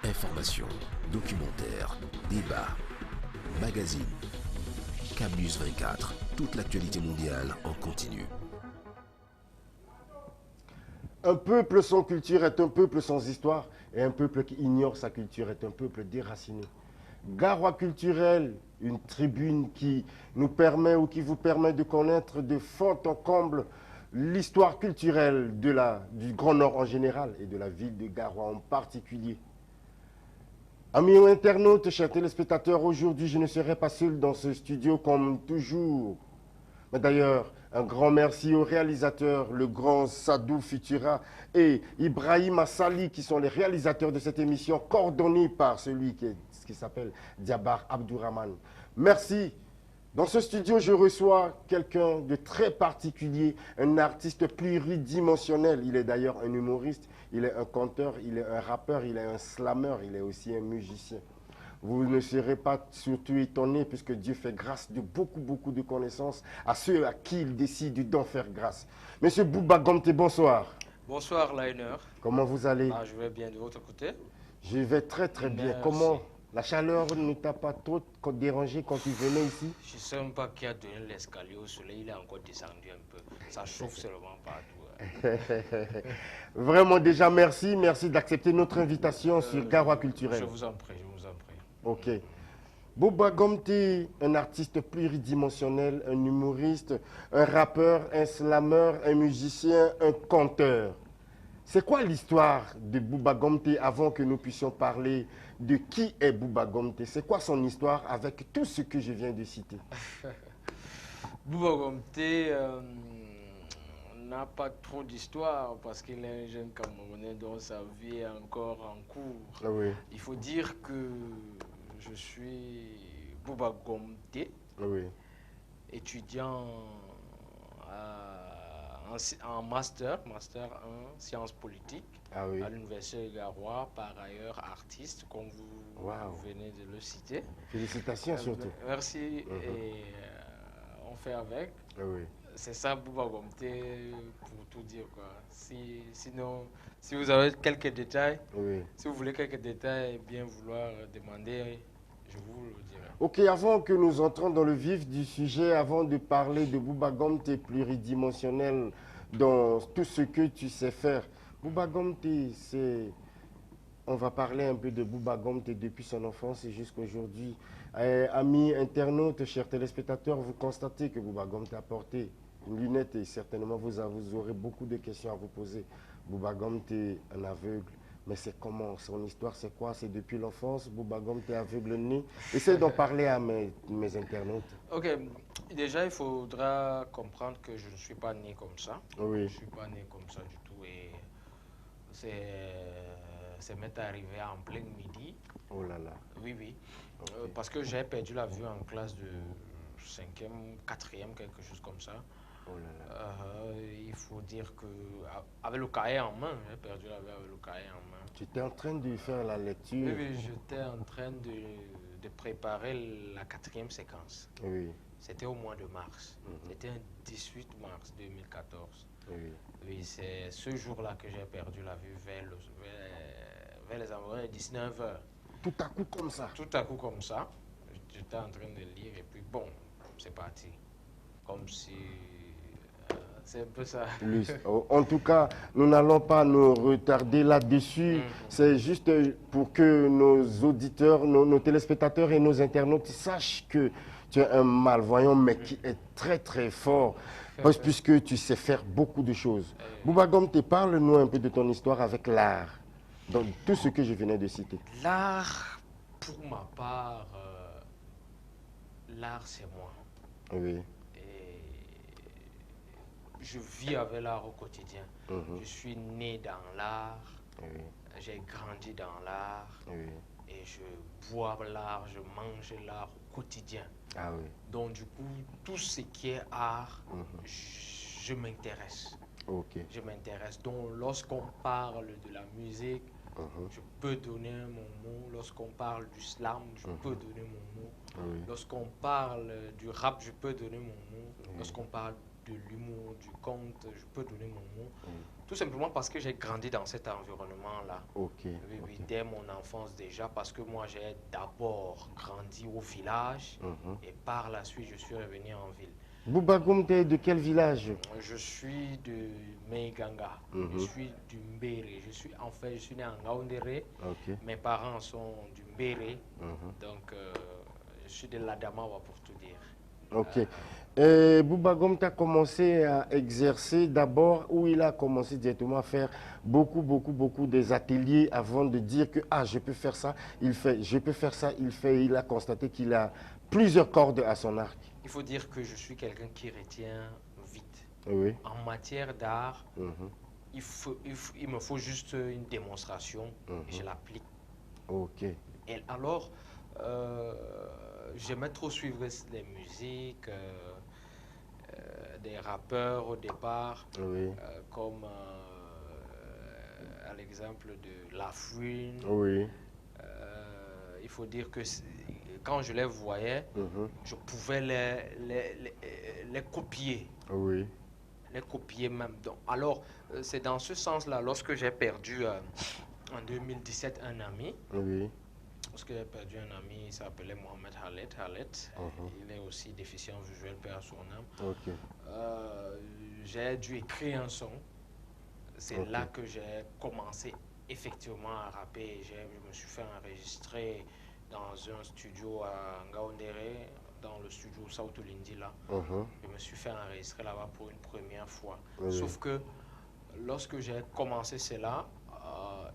Information, documentaires, débats, magazines, Camnews 24, toute l'actualité mondiale en continu. Un peuple sans culture est un peuple sans histoire, et un peuple qui ignore sa culture est un peuple déraciné. Garoua culturel, une tribune qui nous permet ou qui vous permet de connaître de fond en comble l'histoire culturelle du Grand Nord en général et de la ville de Garoua en particulier. Amis internautes, chers téléspectateurs, aujourd'hui je ne serai pas seul dans ce studio comme toujours. Mais d'ailleurs, un grand merci aux réalisateurs, le grand Sadou Futura et Ibrahim Assali, qui sont les réalisateurs de cette émission, coordonnée par celui qui s'appelle Diabar Abdourahman. Merci. Dans ce studio, je reçois quelqu'un de très particulier, un artiste pluridimensionnel. Il est d'ailleurs un humoriste, il est un conteur, il est un rappeur, il est un slammer, il est aussi un musicien. Vous ne serez pas surtout étonnés puisque Dieu fait grâce de beaucoup de connaissances à ceux à qui il décide d'en faire grâce. Monsieur Bouba Gomte, bonsoir. Bonsoir Liner. Comment vous allez? Je vais bien de votre côté. Je vais très bien. Merci. Comment la chaleur ne t'a pas trop dérangé quand tu venais ici? Je ne sais même pas qui a donné l'escalier au soleil, il est encore descendu un peu. Ça chauffe seulement partout. Vraiment déjà merci d'accepter notre invitation sur Garoua Culturel. Je vous en prie, je vous en prie. Ok. Bouba Gomte, un artiste pluridimensionnel, un humoriste, un rappeur, un slammer, un musicien, un conteur. C'est quoi l'histoire de Bouba Gomte avant que nous puissions parler de qui est Bouba Gomte? C'est quoi son histoire avec tout ce que je viens de citer? Bouba Gomte n'a pas trop d'histoire parce qu'il est un jeune Camerounais dont sa vie est encore en cours. Ah oui. Il faut dire que je suis Bouba Gomte, Oui. étudiant en master 1, sciences politiques, Ah oui. à l'université de Garoua, par ailleurs artiste, comme vous venez de le citer. Félicitations surtout. Merci, et on fait avec. Ah oui. C'est ça Bouba Gomte pour tout dire, quoi. Sinon, si vous avez quelques détails, si vous voulez quelques détails, bien vouloir demander, je vous le dirai. Ok, avant que nous entrons dans le vif du sujet, avant de parler de Bouba Gomte pluridimensionnel dans tout ce que tu sais faire, Bouba Gomte, on va parler un peu de Bouba Gomte depuis son enfance et jusqu'à aujourd'hui. Amis internautes, chers téléspectateurs, vous constatez que Bouba Gomte a porté une lunette et certainement vous aurez beaucoup de questions à vous poser. Bouba Gomte est un aveugle. Mais c'est comment? Son histoire, c'est quoi? C'est depuis l'enfance? Bouba Gomte est aveugle-né? Essaye d'en parler à mes internautes. Ok, déjà, il faudra comprendre que je ne suis pas né comme ça. Oui. Je ne suis pas né comme ça du tout. Et c'est m'est arrivé en plein midi. Oh là là. Oui, oui. Okay. Parce que j'ai perdu la vue en classe de 5e, 4e, quelque chose comme ça. Oh là là. Il faut dire que avec le cahier en main, j'ai perdu la vue avec le cahier en main. Tu étais en train de faire la lecture? Oui, oui, j'étais en train de préparer la 4e séquence. Oui. C'était au mois de mars. C'était un 18 mars 2014. Oui. Oui, c'est ce jour-là que j'ai perdu la vue vers les environs de 19h. Tout à coup comme ça? Tout à coup comme ça. J'étais en train de lire et puis bon, c'est parti. Comme si... c'est un peu ça. Oui. En tout cas, nous n'allons pas nous retarder là-dessus. C'est juste pour que nos auditeurs, nos téléspectateurs et nos internautes sachent que tu es un malvoyant, mais qui est très fort, puisque tu sais faire beaucoup de choses. Bouba Gomte, parle-nous un peu de ton histoire avec l'art, dans tout ce que je venais de citer. L'art, pour ma part, l'art c'est moi. Oui. Je vis avec l'art au quotidien. Je suis né dans l'art, j'ai grandi dans l'art, et je bois l'art, je mange l'art au quotidien. Ah oui. Donc du coup, tout ce qui est art, je m'intéresse. Okay. Je m'intéresse. Donc lorsqu'on parle de la musique, je peux donner mon mot. Lorsqu'on parle du slam, je peux donner mon mot. Lorsqu'on parle du rap, je peux donner mon mot. Lorsqu'on parle de l'humour, du conte, je peux donner mon mot. Tout simplement parce que j'ai grandi dans cet environnement-là. Oui, dès mon enfance déjà, parce que moi j'ai d'abord grandi au village et par la suite je suis revenu en ville. Bouba Gom, t'es de quel village? Je suis de Meiganga, je suis du Mbere, je suis né en Ngaoundéré, mes parents sont du Mbere, donc je suis de l'Adamawa pour tout dire. Ok. Bouba Gom, tu as commencé à exercer d'abord où il a commencé directement à faire beaucoup des ateliers avant de dire que je peux faire ça, il fait, je peux faire ça, il fait. Il a constaté qu'il a plusieurs cordes à son arc. Il faut dire que je suis quelqu'un qui retient vite. Oui. En matière d'art, il me faut juste une démonstration et je l'applique. Ok. Et alors, j'aimais trop suivre les musiques des rappeurs au départ, comme à l'exemple de La Fouine. Oui. Il faut dire que quand je les voyais, je pouvais les copier. Oui. Les copier même. Donc, alors, c'est dans ce sens-là, lorsque j'ai perdu en 2017 un ami, parce que j'ai perdu un ami, il s'appelait Mohamed Halet. Il est aussi déficient visuel, paix à son âme. J'ai dû écrire un son. C'est là que j'ai commencé effectivement à rapper. Je me suis fait enregistrer dans un studio à Ngaoundéré, dans le studio South Olindi là. Je me suis fait enregistrer là-bas pour une première fois. Sauf que lorsque j'ai commencé cela,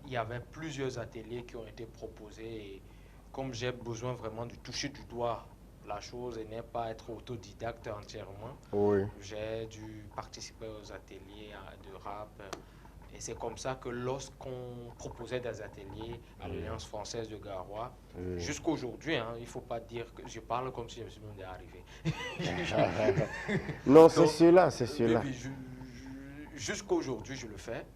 il y avait plusieurs ateliers qui ont été proposés. Et comme j'ai besoin vraiment de toucher du doigt la chose et n'est pas être autodidacte entièrement, j'ai dû participer aux ateliers de rap. Et c'est comme ça que lorsqu'on proposait des ateliers à l'Alliance française de Garoua, jusqu'à aujourd'hui, il ne faut pas dire que je parle comme si je me suis même arrivé. Non, c'est cela, c'est cela. Jusqu'à aujourd'hui, je le fais.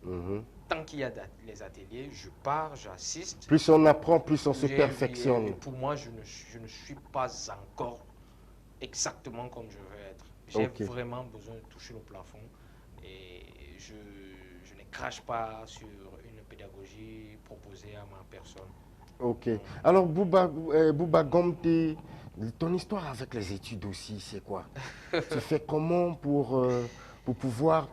Tant qu'il y a les ateliers, je pars, j'assiste. Plus on apprend, plus on se perfectionne. Et pour moi, je ne suis pas encore exactement comme je veux être. J'ai vraiment besoin de toucher le plafond. Et je ne crache pas sur une pédagogie proposée à ma personne. Ok. Alors, Bouba Gom, ton histoire avec les études aussi, c'est quoi? Tu fais comment pour pouvoir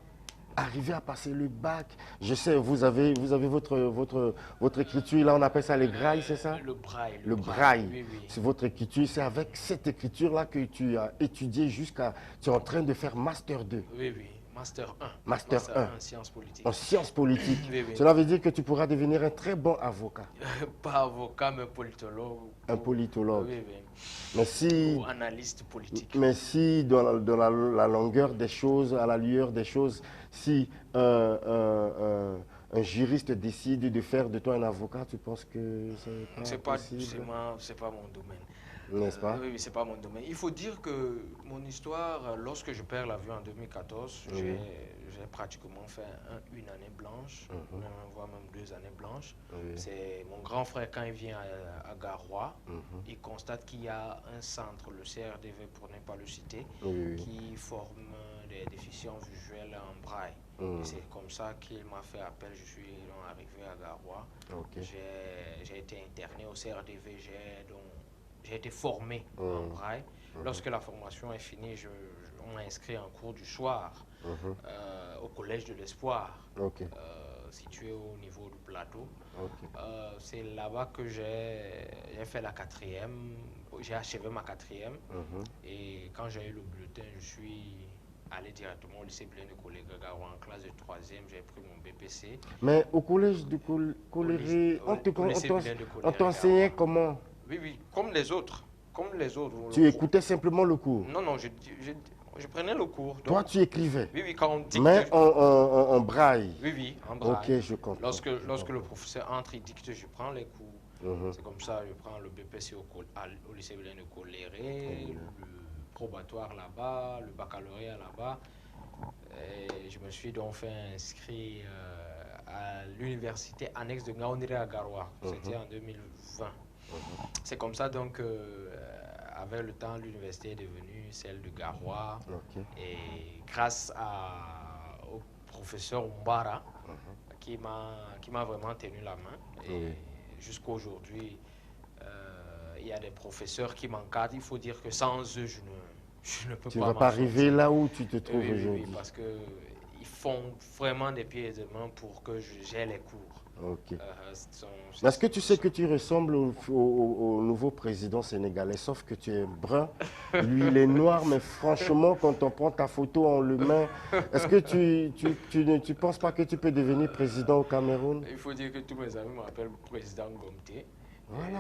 arriver à passer le bac? Je sais, vous avez votre écriture, là on appelle ça les grailles, c'est ça? Le braille. Le braille. Oui. C'est votre écriture, c'est avec cette écriture-là que tu as étudié jusqu'à... Tu es en train de faire Master 2. Oui. Master 1. Master 1. En sciences politiques. En sciences politiques. Oui. Cela veut dire que tu pourras devenir un très bon avocat. Pas avocat, mais politologue. Un politologue. Oui. Mais si, ou analyste politique. Mais si dans la longueur des choses, à la lueur des choses, si un juriste décide de faire de toi un avocat, tu penses que c'est pas possible? C'est pas mon domaine. N'est-ce pas? Oui, c'est pas mon domaine. Il faut dire que mon histoire, lorsque je perds l'avion en 2014, j'ai pratiquement fait une année blanche, voire même 2 années blanches. C'est mon grand frère, quand il vient à Garoua, il constate qu'il y a un centre, le CRDV pour ne pas le citer, qui forme des déficients visuels en braille. C'est comme ça qu'il m'a fait appel. Je suis arrivé à Garoua. J'ai été interné au CRDV. J'ai été formé en braille. Lorsque la formation est finie, on m'a inscrit en cours du soir au Collège de l'Espoir, situé au niveau du plateau. C'est là-bas que j'ai fait la 4e. J'ai achevé ma 4e. Et quand j'ai eu le bulletin, je suis allé directement au lycée Blaine de Garoua en classe de 3e. J'ai pris mon BPC. Mais au collège de Coléré, on t'enseignait comment? Oui, comme les autres. Tu écoutais simplement le cours? Non, je prenais le cours. Donc, toi, tu écrivais? Oui, quand on dicte. Mais en braille? Oui, en braille. Ok, je comprends. Lorsque le professeur entre, il dicte, je prends les cours. C'est comme ça, je prends le BPC au lycée Blaine de Coléré, le probatoire là-bas, le baccalauréat là-bas. Et je me suis donc fait inscrire à l'université annexe de Ngaoundéré à Garoua. C'était en 2020. C'est comme ça donc avec le temps, l'université est devenue celle de Garoua. Ok. Et grâce au professeur Umbara, qui m'a vraiment tenu la main. Et jusqu'à aujourd'hui, il y a des professeurs qui m'encadrent. Il faut dire que sans eux, je ne peux pas. Tu ne vas pas arriver là où tu te trouves aujourd'hui. Oui, parce qu'ils font vraiment des pieds et des mains pour que j'ai les cours. Ok. Est-ce que tu sais que tu ressembles au nouveau président sénégalais, sauf que tu es brun, lui il est noir, mais franchement, quand on prend ta photo, on le met. Est-ce que tu ne penses pas que tu peux devenir président au Cameroun? Il faut dire que tous mes amis m'appellent président Gomté. Voilà.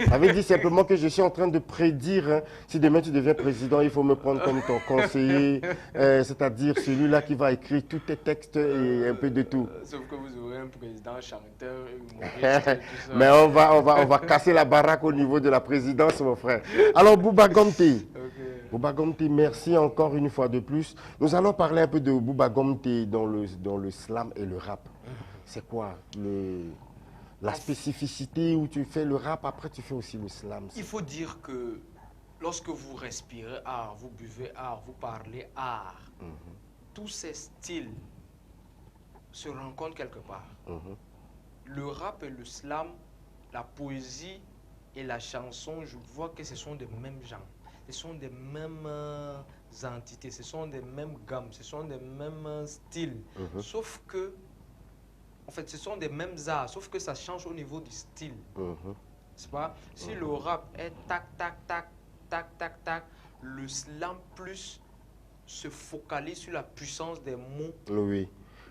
Ça veut dire simplement que je suis en train de prédire, hein, si demain tu deviens président, il faut me prendre comme ton conseiller, c'est-à-dire celui-là qui va écrire tous tes textes et un peu de tout. Sauf que vous aurez un président chanteur, humoriste, tout ça. Mais on va casser la baraque au niveau de la présidence, mon frère. Alors, Bouba Gomté. Bouba Gomté, merci encore une fois de plus. Nous allons parler un peu de Bouba Gomté dans le slam et le rap. C'est quoi la spécificité où tu fais le rap, après tu fais aussi le slam? Il faut dire que lorsque vous respirez art, vous buvez art, vous parlez art, tous ces styles se rencontrent quelque part. Le rap et le slam, la poésie et la chanson, je vois que ce sont des mêmes gens. Ce sont des mêmes entités, ce sont des mêmes gammes, ce sont des mêmes styles. Sauf que en fait, ce sont des mêmes arts, sauf que ça change au niveau du style. C'est pas? Si le rap est tac, tac, tac, tac, tac, tac, le slam plus se focalise sur la puissance des mots. Oui.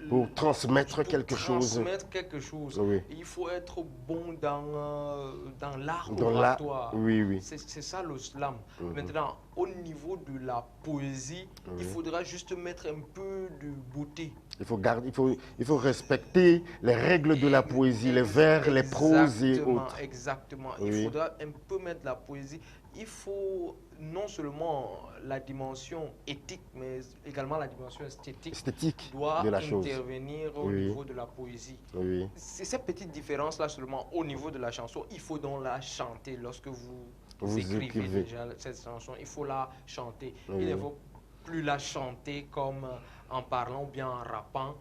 Pour transmettre quelque chose. Transmettre quelque chose. Oui. Il faut être bon dans l'art Dans oratoire. Oui. C'est ça le slam. Maintenant, au niveau de la poésie, il faudra juste mettre un peu de beauté. Il faut respecter les règles de la poésie, les vers, les proses et autres. Exactement. Il faudra un peu mettre de la poésie. Il faut non seulement la dimension éthique, mais également la dimension esthétique doit de la chose. Intervenir au niveau de la poésie. C'est cette petite différence-là seulement au niveau de la chanson. Il faut donc la chanter lorsque vous écrivez déjà cette chanson. Il faut la chanter. Il ne faut plus la chanter comme en parlant ou bien en rappant,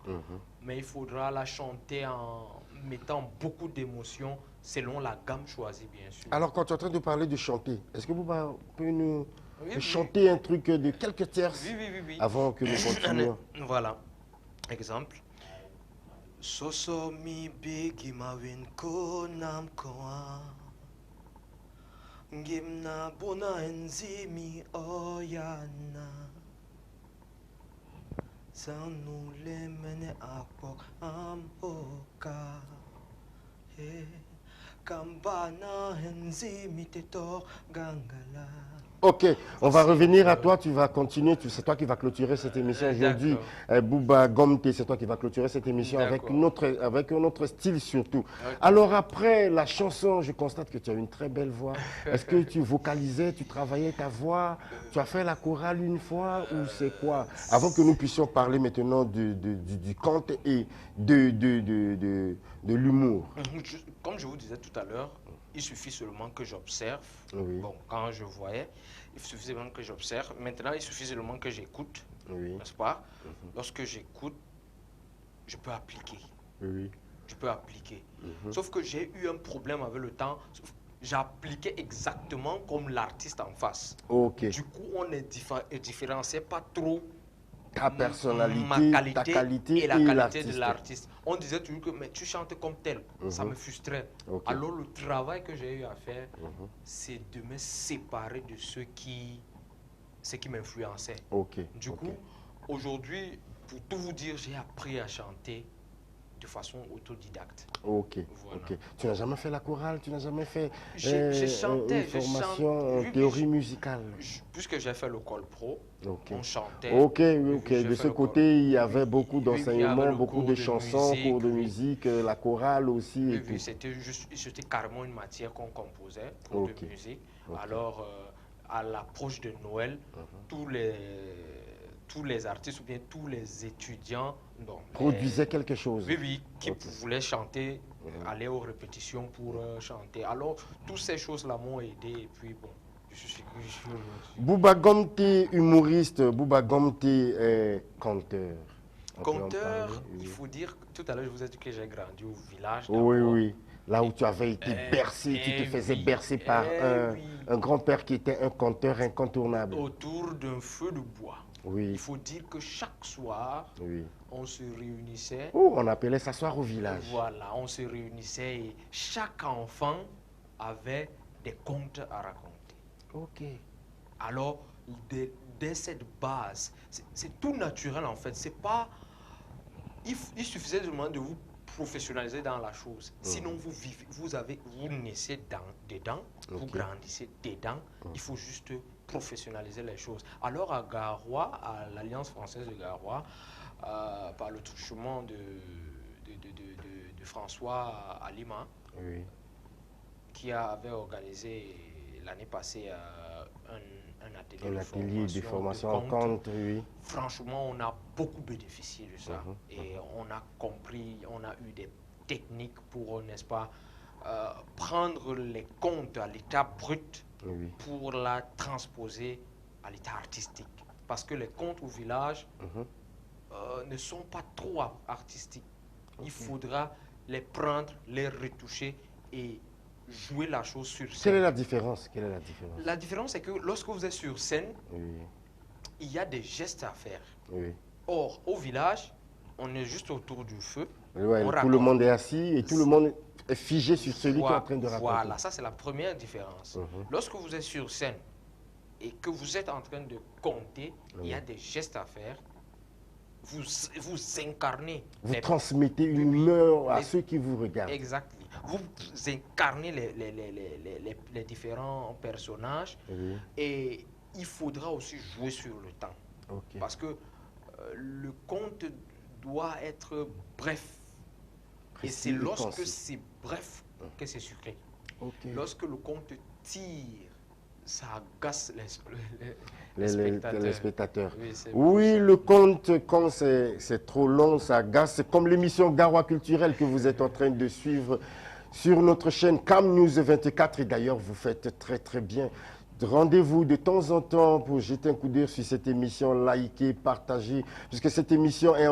mais il faudra la chanter en mettant beaucoup d'émotions selon la gamme choisie, bien sûr. Alors, quand tu es en train de parler de chanter, est-ce que vous pouvez nous chanter un truc de quelques tierces avant que nous continuions? Voilà. Exemple. Soso mi bigi mawin ko nam koa ngimna bona enzi mi oyana sanu le mene apok am oka kambana enzi mi teto gangala. Ok, on va revenir à toi, tu vas continuer, c'est toi qui vas clôturer cette émission aujourd'hui. Bouba Gomté, c'est toi qui vas clôturer cette émission avec un autre style surtout. Alors après la chanson, je constate que tu as une très belle voix. Est-ce que tu vocalisais, tu travaillais ta voix, tu as fait la chorale une fois ou c'est quoi? Avant que nous puissions parler maintenant du conte et de l'humour. Comme je vous disais tout à l'heure, il suffit seulement que j'observe. Bon, quand je voyais, il suffit seulement que j'observe. Maintenant, il suffit seulement que j'écoute. N'est-ce pas? Lorsque j'écoute, je peux appliquer. Je peux appliquer. Sauf que j'ai eu un problème avec le temps. J'appliquais exactement comme l'artiste en face. Du coup, on ne différenciait pas trop ta personnalité, ma qualité, ta qualité et la qualité de l'artiste. On disait toujours que mais tu chantes comme tel, ça me frustrait. Alors le travail que j'ai eu à faire, c'est de me séparer de ce qui m'influençait. Du coup, aujourd'hui, pour tout vous dire, j'ai appris à chanter de façon autodidacte. Tu n'as jamais fait la chorale, tu n'as jamais fait j'ai chanté, une formation en théorie musicale? Puisque j'ai fait l'école pro, on chantait. De ce côté, il y avait beaucoup d'enseignements, beaucoup de chansons, cours de musique, la chorale aussi. C'était carrément une matière qu'on composait, cours de musique. Alors, à l'approche de Noël, tous les artistes ou bien tous les étudiants produisaient quelque chose. Qui voulaient chanter, aller aux répétitions pour chanter. Alors, toutes ces choses-là m'ont aidé et puis bon, je je suis aujourd'hui. Bouba Gomté, humoriste, Bouba Gomté est conteur. On peut en Conteur, parler, oui. il faut dire, tout à l'heure je vous ai dit que j'ai grandi au village. Oui, d'abord. oui. Là où tu avais été bercé, tu te faisais bercer par un grand-père qui était un conteur incontournable. Autour d'un feu de bois. Oui. Il faut dire que chaque soir, Oui. on se réunissait. Oh, on appelait s'asseoir au village. Voilà, on se réunissait et chaque enfant avait des contes à raconter. Ok. Alors, dès cette base, c'est tout naturel en fait. C'est pas, il suffisait seulement de vous professionnaliser dans la chose. Sinon, vous naissez dedans, vous grandissez dedans. Il faut juste professionnaliser les choses. Alors à Garoua, à l'Alliance française de Garoua, par le truchement de François Alima, Oui. qui avait organisé l'année passée un atelier de formation en compte. compte, oui. Franchement, on a beaucoup bénéficié de ça. Et on a compris, on a eu des techniques pour, n'est-ce pas, prendre les comptes à l'état brut Oui. pour la transposer à l'état artistique. Parce que les contes au village ne sont pas trop artistiques. Il faudra les prendre, les retoucher et jouer la chose sur scène. Quelle est la différence? Quelle est la différence? La différence, c'est que lorsque vous êtes sur scène, Oui. il y a des gestes à faire. Oui. Or, au village, on est juste autour du feu. Ouais, on tout raconte. le monde est assis et tout le monde est figé sur celui qui est en train de raconter. Voilà, ça c'est la première différence. Lorsque vous êtes sur scène et que vous êtes en train de compter, il y a des gestes à faire. Vous incarnez. Vous transmettez une humeur à ceux qui vous regardent. Exactement. Vous incarnez les différents personnages et il faudra aussi jouer sur le temps. Ok. Parce que le conte doit être bref. Et c'est lorsque c'est bref que c'est sucré. Okay. Lorsque le conte tire, ça agace les spectateurs. Oui, oui, le conte, quand c'est trop long, ça agace. C'est comme l'émission Garoua Culturelle que vous êtes en train de suivre sur notre chaîne Cam News 24. Et d'ailleurs, vous faites très très bien. Rendez-vous de temps en temps pour jeter un coup d'œil sur cette émission, liker, partager, puisque cette émission est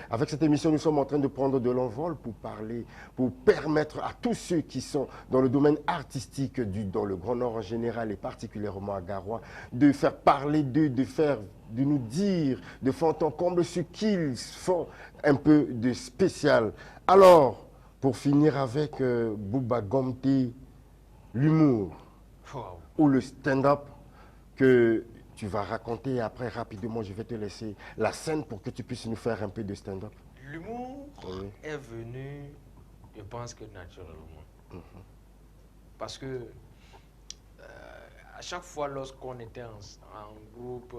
avec cette émission, nous sommes en train de prendre de l'envol pour parler, pour permettre à tous ceux qui sont dans le domaine artistique, dans le Grand Nord en général et particulièrement à Garoua, de faire parler d'eux, de nous dire, de fond en comble ce qu'ils font un peu de spécial. Alors, pour finir avec Bouba Gomté, l'humour. Wow. Ou le stand-up que tu vas raconter et après rapidement je vais te laisser la scène pour que tu puisses nous faire un peu de stand-up. L'humour est venu, je pense que naturellement. Parce que à chaque fois lorsqu'on était en groupe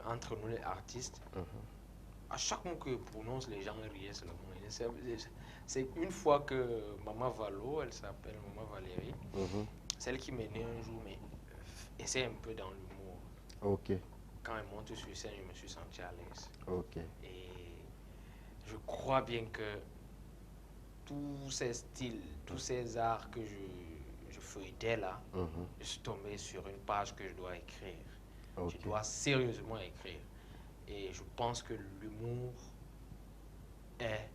entre nous les artistes, à chaque mot que prononce les gens riaient seulement. C'est une fois que Maman Valo, elle s'appelle Maman Valérie, celle qui m'est née un jour, mais essaie un peu dans l'humour. Ok. Quand elle monte sur scène, je me suis senti à l'aise. Ok. Et je crois bien que tous ces styles, tous ces arts que je feuilletais là, je suis tombé sur une page que je dois écrire. Je dois sérieusement écrire. Et je pense que l'humour est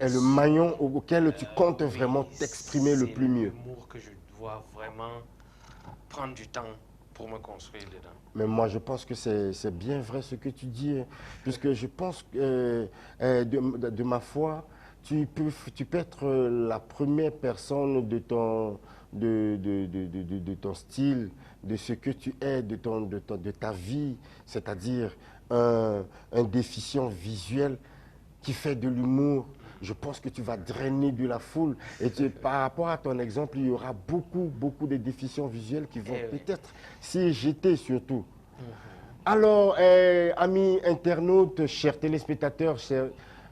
le maillon auquel tu comptes vraiment t'exprimer le plus mieux. C'est l'humour que je dois vraiment prendre du temps pour me construire dedans. Mais moi, je pense que c'est bien vrai ce que tu dis, puisque je pense que de ma foi, tu peux être la première personne de ton style, de ce que tu es, de ta vie, c'est-à-dire un déficient visuel qui fait de l'humour. Je pense que tu vas drainer de la foule. Et par rapport à ton exemple, il y aura beaucoup de déficients visuels qui vont peut-être s'y jeter surtout. Alors, amis internautes, chers téléspectateurs,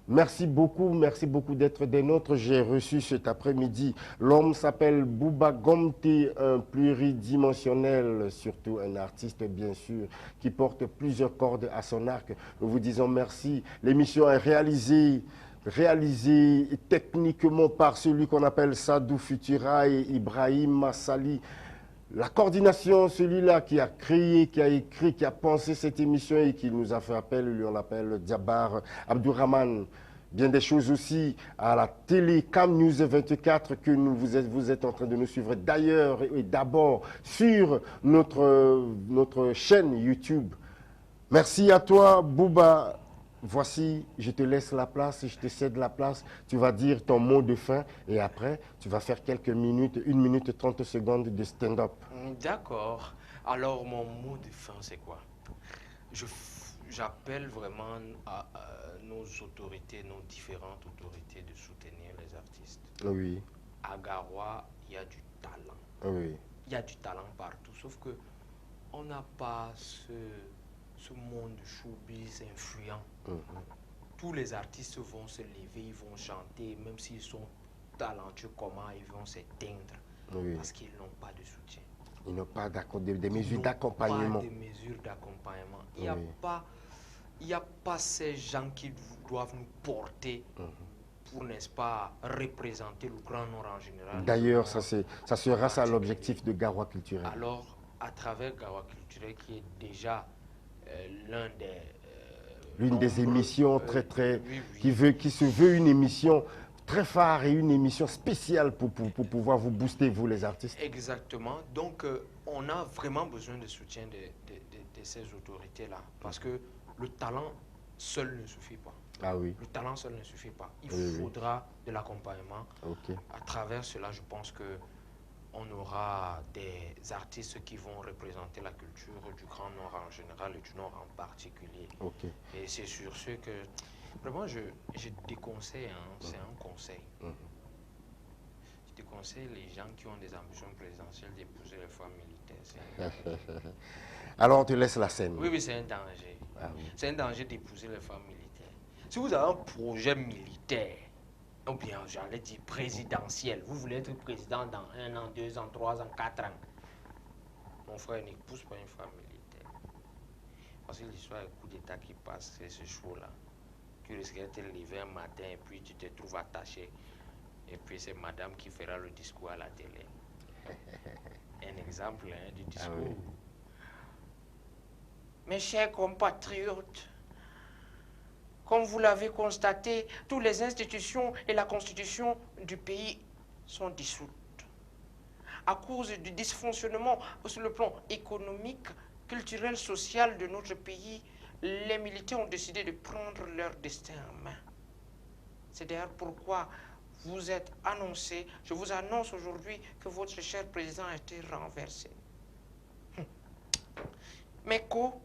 merci beaucoup d'être des nôtres. J'ai reçu cet après-midi. L'homme s'appelle Bouba Gomté, un pluridimensionnel, surtout un artiste bien sûr, qui porte plusieurs cordes à son arc. Nous vous disons merci. L'émission est réalisée réalisé techniquement par celui qu'on appelle Sadou Futura et Ibrahim Massali. La coordination, celui-là qui a créé, qui a écrit, qui a pensé cette émission et qui nous a fait appel, lui on l'appelle Djabar Abdourahman. Bien des choses aussi à la télé Cam News 24 que vous êtes en train de nous suivre d'ailleurs et d'abord sur notre chaîne YouTube. Merci à toi Bouba. Voici, je te laisse la place, je te cède la place, tu vas dire ton mot de fin et après, tu vas faire quelques minutes, 1 minute 30 secondes de stand-up. D'accord. Alors, mon mot de fin, c'est quoi? J'appelle vraiment à nos autorités, nos différentes autorités de soutenir les artistes. Oui. À Garoua, il y a du talent. Oui. Il y a du talent partout, sauf que on n'a pas ce monde de showbiz influent. Tous les artistes vont se lever, ils vont chanter, même s'ils sont talentueux, comment ils vont s'éteindre parce qu'ils n'ont pas de soutien. Ils n'ont pas des mesures d'accompagnement. Pas de mesures d'accompagnement. Il n'y a pas ces gens qui doivent nous porter pour, n'est-ce pas, représenter le Grand Nord en général. D'ailleurs, ça sera ça l'objectif de Garoua Culturel. Alors, à travers Garoua Culturel, qui est déjà l'une des émissions qui se veut une émission très phare et une émission spéciale pour pouvoir vous booster, vous les artistes. Exactement. Donc, on a vraiment besoin de soutien de ces autorités-là. Parce que le talent seul ne suffit pas. Ah oui. Le talent seul ne suffit pas. Il faudra de l'accompagnement. À travers cela, je pense que on aura des artistes qui vont représenter la culture du Grand Nord en général et du Nord en particulier. Et c'est sur ce que, vraiment, je déconseille, c'est un conseil. Je déconseille les gens qui ont des ambitions présidentielles d'épouser les femmes militaires. Alors, on te laisse la scène. Oui, c'est un danger. C'est un danger d'épouser les femmes militaires. Si vous avez un projet militaire, ou bien, j'allais dire présidentiel. Vous voulez être président dans 1 an, 2 ans, 3 ans, 4 ans. Mon frère n'épouse pas une femme militaire. Parce que l'histoire du coup d'État qui passe, c'est ce show-là. Tu risquerais de te lever un matin et puis tu te trouves attaché. Et puis c'est madame qui fera le discours à la télé. Un exemple du discours. Mes chers compatriotes, comme vous l'avez constaté, toutes les institutions et la constitution du pays sont dissoutes. À cause du dysfonctionnement sur le plan économique, culturel, social de notre pays, les militaires ont décidé de prendre leur destin en main. C'est d'ailleurs pourquoi vous êtes annoncé, je vous annonce aujourd'hui que votre cher président a été renversé. Mais quoi?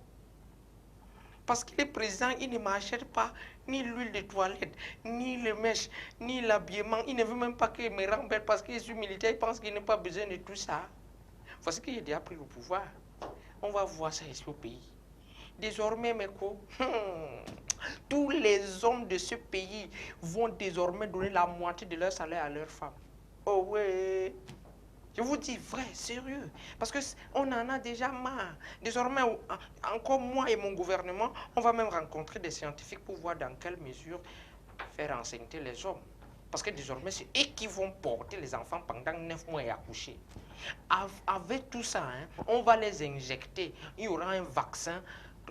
Parce qu'il est président, il ne m'achète pas ni l'huile de toilette, ni le mèche, ni l'habillement. Il ne veut même pas qu'il me rende belle parce qu'il est militaire. Il pense qu'il n'a pas besoin de tout ça. Parce qu'il a déjà pris le pouvoir. On va voir ça ici au pays. Désormais, mes co, tous les hommes de ce pays vont désormais donner la moitié de leur salaire à leurs femmes. Oh ouais! Je vous dis vrai, sérieux, parce qu'on en a déjà marre. Désormais, encore moi et mon gouvernement, on va même rencontrer des scientifiques pour voir dans quelle mesure faire enseigner les hommes. Parce que désormais, c'est eux qui vont porter les enfants pendant 9 mois et accoucher. Avec tout ça, on va les injecter. Il y aura un vaccin.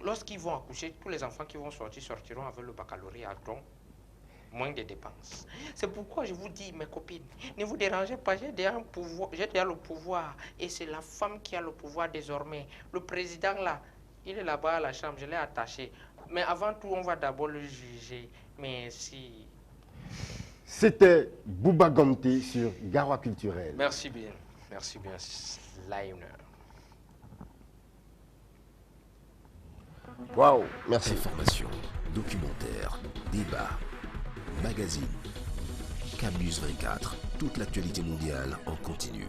Lorsqu'ils vont accoucher, tous les enfants qui vont sortir sortiront avec le baccalauréat. Donc, moins de dépenses. C'est pourquoi je vous dis, mes copines, ne vous dérangez pas, j'ai déjà le pouvoir. Et c'est la femme qui a le pouvoir désormais. Le président là, il est là-bas à la chambre, je l'ai attaché. Mais avant tout, on va d'abord le juger. Merci. C'était Bouba Gomté sur Garoua Culturel. Merci bien, Lionel. Waouh, merci. Informations, documentaires, débats, magazines, Cam News 24, toute l'actualité mondiale en continu.